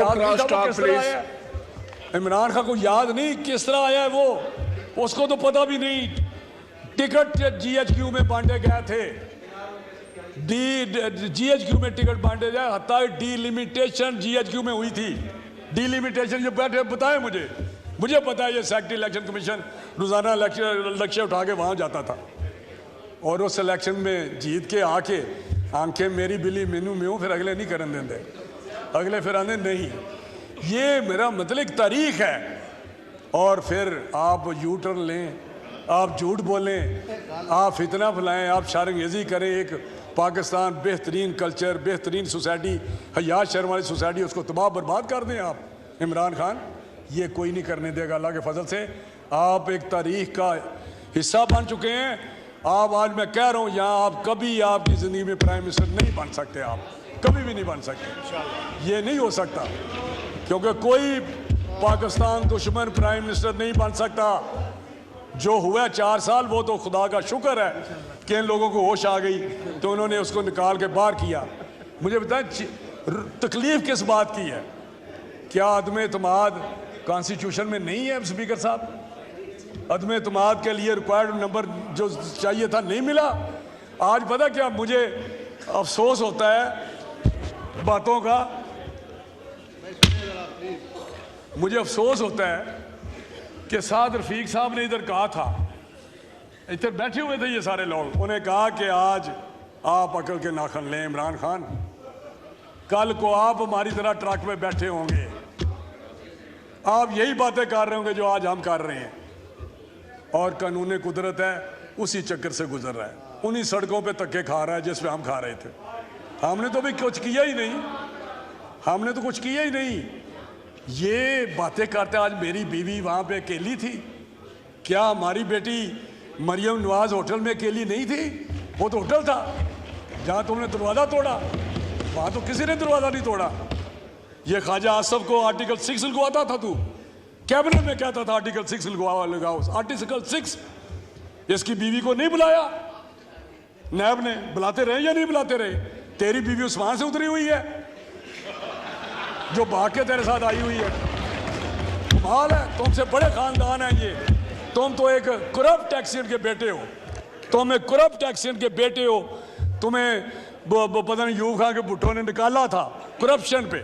याद नहीं था वो किस तरह आया है। इमरान खान को याद नहीं किस तरह आया है वो, उसको तो पता भी नहीं। टिकट GHQ में बांटे गए थे, GHQ में टिकट बांटे जाए, हत्ता डिलिमिटेशन GHQ में हुई थी। डिलिमिटेशन जो बैठे बताए मुझे पता है। ये सेक्रेटरी इलेक्शन कमीशन रोजाना लक्ष्य उठा के वहां जाता था और उस इलेक्शन में जीत के आके आंखें मेरी बिली मेनू में फिर अगले नहीं करने देंगे, अगले फिर आने नहीं। ये मेरा मतलब एक तारीख है। और फिर आप यू टर्न लें, आप झूठ बोलें, आप फितना फैलाएं, आप शारंगेजी करें। एक पाकिस्तान बेहतरीन कल्चर, बेहतरीन सोसाइटी, हयात शर्म वाली सोसाइटी, उसको तबाह बर्बाद कर दें आप। इमरान खान ये कोई नहीं करने देगा अल्लाह के फजल से। आप एक तारीख का हिस्सा बन चुके हैं। आप आज मैं कह रहा हूँ यहाँ आप कभी आपकी ज़िंदगी में प्राइम मिनिस्टर नहीं बन सकते, आप कभी भी नहीं बन सकते। ये नहीं हो सकता क्योंकि कोई पाकिस्तान दुश्मन प्राइम मिनिस्टर नहीं बन सकता। जो हुआ 4 साल वो तो खुदा का शुक्र है कि इन लोगों को होश आ गई तो उन्होंने उसको निकाल के बाहर किया। मुझे बताएं तकलीफ किस बात की है? क्या अदम एतमाद कॉन्स्टिट्यूशन में नहीं है? स्पीकर साहब, अदम एतमाद के लिए रिक्वायर्ड नंबर जो चाहिए था नहीं मिला। आज पता क्या मुझे अफसोस होता है बातों का, मुझे अफसोस होता है कि साद रफीक साहब ने इधर कहा था, इधर बैठे हुए थे ये सारे लोग, उन्हें कहा कि आज आप अकल के नाखन लें इमरान खान, कल को आप हमारी तरह ट्रक में बैठे होंगे, आप यही बातें कर रहे होंगे जो आज हम कर रहे हैं। और कानून कुदरत है उसी चक्कर से गुजर रहा है, उन्हीं सड़कों पे धक्के खा रहा है जिस पे हम खा रहे थे। हमने तो भी कुछ किया ही नहीं, हमने तो कुछ किया ही नहीं। ये बातें करते आज मेरी बीवी वहाँ पे अकेली थी, क्या हमारी बेटी मरियम नवाज होटल में अकेली नहीं थी? वो तो होटल था जहाँ तुमने दरवाज़ा तोड़ा, वहाँ तो किसी ने दरवाज़ा नहीं तोड़ा। ये ख्वाजा आसफ को आर्टिकल 6 लगवाता था, तू कैबिनेट में कहता था आर्टिकल 6 लगाओ, आर्टिकल 6। इसकी बीवी को नहीं बुलाया नैब ने, बुलाते रहे या नहीं बुलाते रहे? तेरी बीवी उस्मान से उतरी हुई है जो भाग के तेरे साथ आई हुई है। कमाल है, तुमसे बड़े खानदान हैं ये। तुम तो एक करप्ट टैक्सियन के बेटे हो, तुम एक करप्ट टैक्सियन के बेटे हो। तुम्हें पता नहीं यूब खान के भुट्टो ने निकाला था करप्शन पे,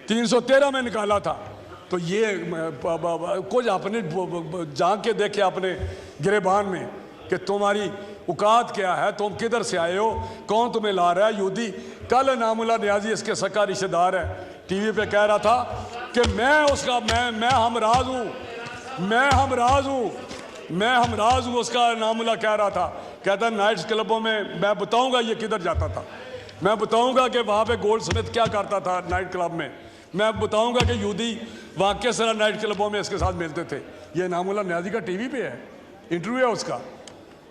313 में निकाला था। तो ये कुछ अपने झांक के देखे अपने गिरेबान में कि तुम्हारी औकात क्या है, तुम किधर से आए हो, कौन तुम्हें ला रहा है? यूदी कल नामुल्ला नियाजी इसके सका रिश्तेदार है, टीवी पे कह रहा था कि मैं उसका मैं हमराज हूँ, मैं हमराज हूँ। उसका नामुल्ला कह रहा था, कहता नाइट्स क्लबों में मैं बताऊंगा ये किधर जाता था, मैं बताऊंगा कि वहाँ पे गोल्ड स्मिथ क्या करता था नाइट क्लब में, मैं बताऊंगा कि यूदी वहाँ किस तरह नाइट क्लबों में इसके साथ मिलते थे। ये नामुल्ला नियाजी का टीवी पे है, इंटरव्यू है उसका।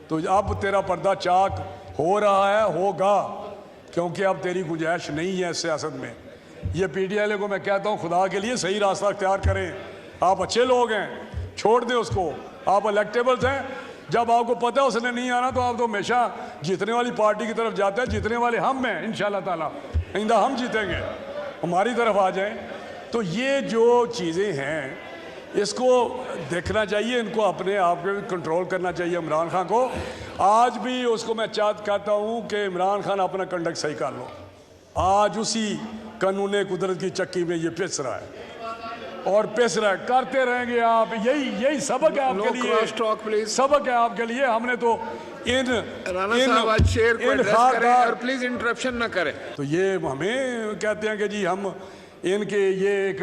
तो अब तेरा पर्दा चाक हो रहा है, होगा, क्योंकि अब तेरी गुंजाइश नहीं है सियासत में। ये PTI को मैं कहता हूँ खुदा के लिए सही रास्ता अख्तियार करें। आप अच्छे लोग हैं, छोड़ दें उसको, आप इलेक्टेबल्स हैं। जब आपको पता है उसने नहीं आना तो आप तो हमेशा जीतने वाली पार्टी की तरफ जाते हैं। जीतने वाले हम हैं इंशाल्लाह ताला, आइंदा हम जीतेंगे, हमारी तरफ आ जाएं। तो ये जो चीज़ें हैं इसको देखना चाहिए, इनको अपने आप पे कंट्रोल करना चाहिए इमरान खान को। आज भी उसको मैं कहता हूँ कि इमरान खान अपना कंडक्ट सही कर लो। आज उसी कानून कुदरत की चक्की में ये पिस रहा है और पिस रहा है, करते रहेंगे आप। यही सबक है आपके लिए, सबक है आपके लिए। हमने तो प्लीज इंटरप्शन ना करें। तो ये हमें कहते हैं कि जी हम इनके ये एक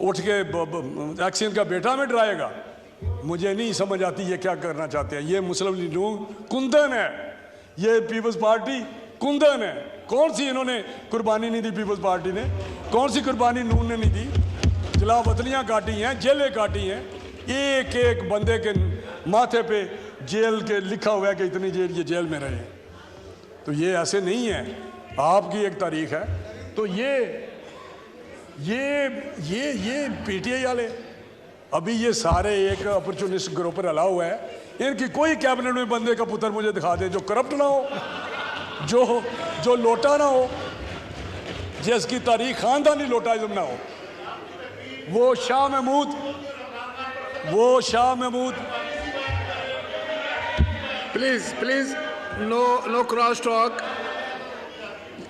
उठ के एक्शन का बेटा में डराएगा। मुझे नहीं समझ आती ये क्या करना चाहते हैं। ये मुस्लिम लीग कुंदन है, ये पीपल्स पार्टी कुंदन है। कौन सी इन्होंने कुर्बानी नहीं दी? पीपल्स पार्टी ने कौन सी कुर्बानी नून ने नहीं दी? जलावतनियाँ काटी हैं, जेलें काटी हैं, एक एक बंदे के माथे पे जेल के लिखा हुआ है कि इतनी देर ये जेल में रहे। तो ये ऐसे नहीं है, आपकी एक तारीख है। तो ये PTI वाले अभी ये सारे एक अपॉर्चुनिस्ट ग्रुप पर अला हुआ है। इनकी कोई कैबिनेट में बंदे का पुत्र मुझे दिखा दे जो करप्ट ना हो, जो लोटा ना हो, जिसकी तारीख खानदानी लोटाइज्म ना हो, वो Shah Mahmood please no cross talk.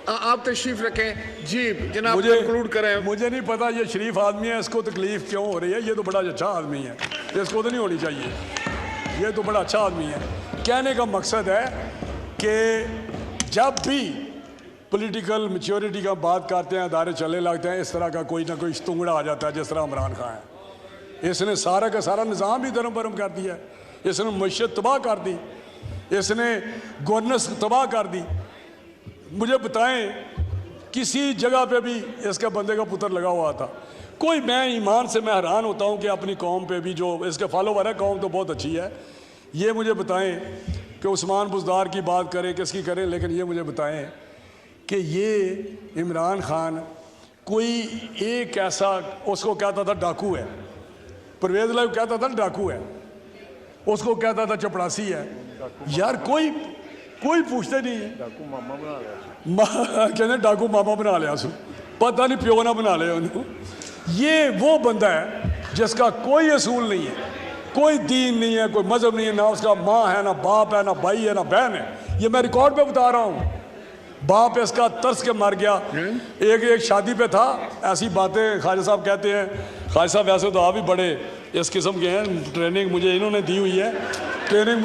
आप तशरीफ रखें जी जनाब, कंक्लूड करें। मुझे नहीं पता ये शरीफ आदमी है, इसको तकलीफ क्यों हो रही है। ये तो बड़ा अच्छा आदमी है, इसको तो नहीं होनी चाहिए। ये तो बड़ा अच्छा आदमी है। कहने का मकसद है कि जब भी पॉलिटिकल मैच्योरिटी का बात करते हैं, अदारे चलने लगते हैं, इस तरह का कोई ना कोई स्तुंगड़ा आ जाता है, जिस तरह इमरान खान है। इसने सारा का सारा निज़ाम भी धर्म भरम कर दिया, इसने मईशत तबाह कर दी, इसने गवर्नेंस तबाह कर दी। मुझे बताएं किसी जगह पे भी इसके बंदे का पुत्र लगा हुआ था कोई? मैं ईमान से मैं हैरान होता हूँ कि अपनी कौम पे भी जो इसके फॉलोवर है, कौम तो बहुत अच्छी है। ये मुझे बताएं कि उस्मान बुज़दार की बात करें, किसकी करें, लेकिन ये मुझे बताएं कि ये इमरान खान कोई एक ऐसा, उसको कहता था डाकू है, परवेज़ लाइव कहता था डाकू है, उसको कहता था चपड़ासी है। यार कोई पूछते नहीं है। डाकू मामा बना लिया, कहते डाकू मामा बना लिया सू, पता नहीं प्यो ना बना लिया उन्होंने। ये वो बंदा है जिसका कोई असूल नहीं है, कोई दीन नहीं है, कोई मजहब नहीं है, ना उसका माँ है, ना बाप है, ना भाई है, ना बहन है। ये मैं रिकॉर्ड पे बता रहा हूँ। बाप इसका तरस के मर गया। एक शादी पे था, ऐसी बातें ख्वाजा साहब कहते हैं। ख्वाजा साहब वैसे तो आप भी बड़े इस किस्म के हैं, ट्रेनिंग मुझे इन्होंने दी हुई है, ट्रेनिंग,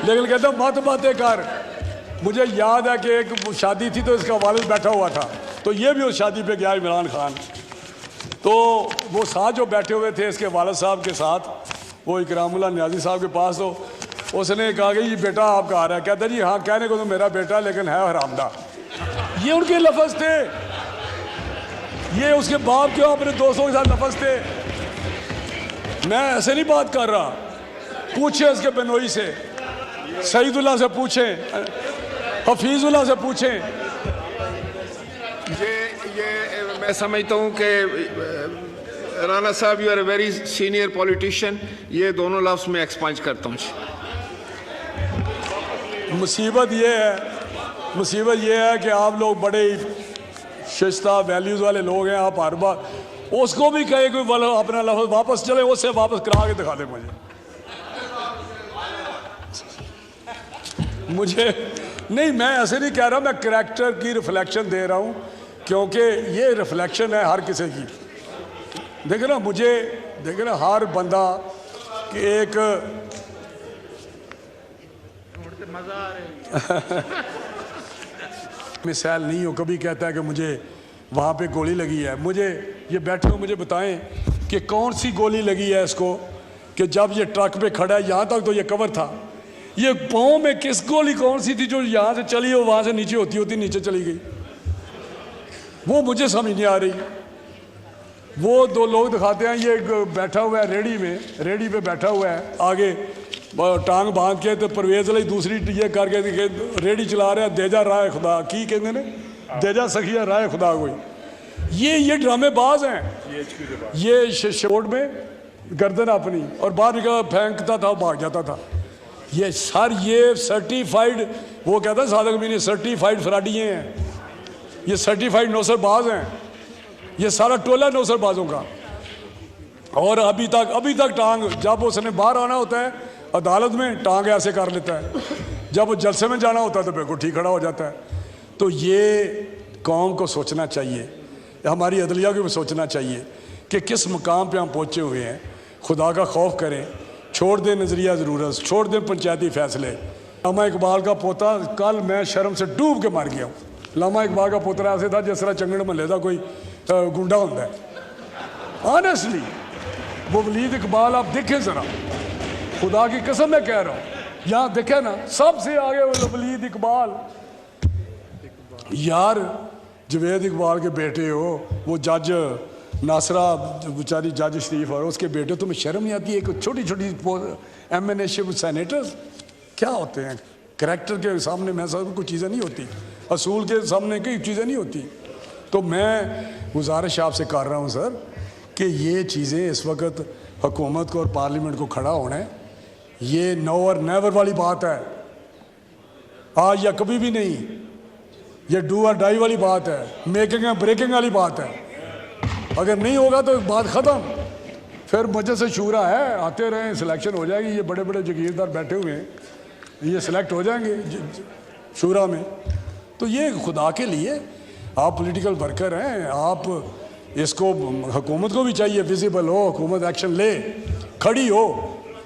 लेकिन कहता मत बातें कर। मुझे याद है कि एक शादी थी तो इसका वालिद बैठा हुआ था, तो ये भी उस शादी पे गया इमरान खान। तो वो साथ जो बैठे हुए थे इसके वालिद साहब के साथ, वो इकरामुल्लाह नियाज़ी साहब के पास, तो उसने कहा कि ये बेटा आपका आ रहा है। कहता जी हाँ, कहने को तो मेरा बेटा लेकिन है हरामदा। ये उनके लफ्ज़ थे, ये उसके बाप के अपने दोस्तों के साथ लफ्ज़ थे। मैं ऐसे नहीं बात कर रहा, पूछे इसके बेनोई से, सईदुल्लाह से पूछें, हफीजुल्लाह से पूछें। ये मैं समझता हूँ कि राना साहब, you are a very senior politician. ये दोनों लफ्ज़ में एक्सपांज करता हूँ। मुसीबत ये है कि आप लोग बड़े शिस्ता वैल्यूज़ वाले लोग हैं। आप हर बार उसको भी कहे कोई अपना लफ्ज़ वापस चले, उससे वापस करा के दिखा दे मुझे नहीं, मैं ऐसे नहीं कह रहा, मैं करैक्टर की रिफ्लेक्शन दे रहा हूँ, क्योंकि ये रिफ्लेक्शन है हर किसी की। देखे ना हर बंदा एक मिसाल नहीं हो, कभी कहता है कि मुझे वहाँ पे गोली लगी है। मुझे ये बैठे हो, मुझे बताएं कि कौन सी गोली लगी है इसको, कि जब ये ट्रक पे खड़ा है, यहाँ तक तो ये कवर था, ये पाँव में किस गोली कौन सी थी जो यहाँ से चली हो, वहाँ से नीचे होती नीचे चली गई, वो मुझे समझ नहीं आ रही। वो दो लोग दिखाते हैं, ये बैठा हुआ है रेडी पे बैठा हुआ है, आगे टांग बांध के, तो परवेज अली दूसरी ये करके रेडी चला रहा है। देजा राय खुदा की कहते ने, देजा सखिया राय खुदा कोई। ये ड्रामेबाज हैं। ये शोट में गर्दन अपनी और बाहर निकल फेंकता था, भाग जाता था। ये सर्टिफाइड, वो कहता है सादक मीनी सर्टिफाइड फराडिये हैं, ये सर्टिफाइड नौसरबाज हैं, ये सारा टोला नौसरबाजों का। और अभी तक टांग, जब उसने बाहर आना होता है अदालत में, टांग ऐसे कर लेता है, जब वो जलसे में जाना होता है तो बिल्कुल ठीक खड़ा हो जाता है। तो ये कौम को सोचना चाहिए, हमारी अदलिया को भी सोचना चाहिए कि किस मुकाम पे हम पहुँचे हुए हैं। खुदा का खौफ करें, छोड़ दें नज़रिया ज़रूरत, छोड़ दें पंचायती फ़ैसले। लामा इकबाल का पोता, कल मैं शर्म से डूब के मर गया हूँ। लामा इकबाल का पोता ऐसे था जिस तरह चंगड़ महल का कोई गुंडा होता है। ऑनेस्टली वो वलीद इकबाल आप देखें ज़रा, खुदा की कसम मैं कह रहा हूँ, यहाँ देखे ना, सबसे आगे वो वलीद इकबाल। यार जवेद इकबाल के बेटे हो, वो जज नासरा बेचारी जज शरीफ, और उसके बेटे, तुम्हें शर्म नहीं आती? एक छोटी एमएनए सेनेटर्स क्या होते हैं? करैक्टर के सामने मैं सब कुछ चीज़ें नहीं होती, असूल के सामने कई चीज़ें नहीं होती। तो मैं गुजारिश आपसे कर रहा हूँ सर कि ये चीज़ें इस वक्त हुकूमत को और पार्लियामेंट को खड़ा होना है। ये नो और नेवर वाली बात है, आज या कभी भी नहीं। ये डू और डाई वाली बात है, मेकिंग एंड ब्रेकिंग वाली बात है। अगर नहीं होगा तो बात ख़त्म। फिर मजलिस शूरा है, आते रहें, सिलेक्शन हो जाएगी। ये बड़े बड़े जागीरदार बैठे हुए हैं, ये सिलेक्ट हो जाएंगे शूरा में। तो ये खुदा के लिए आप पॉलिटिकल वर्कर हैं, आप इसको, हुकूमत को भी चाहिए विजिबल हो, हुकूमत एक्शन ले, खड़ी हो।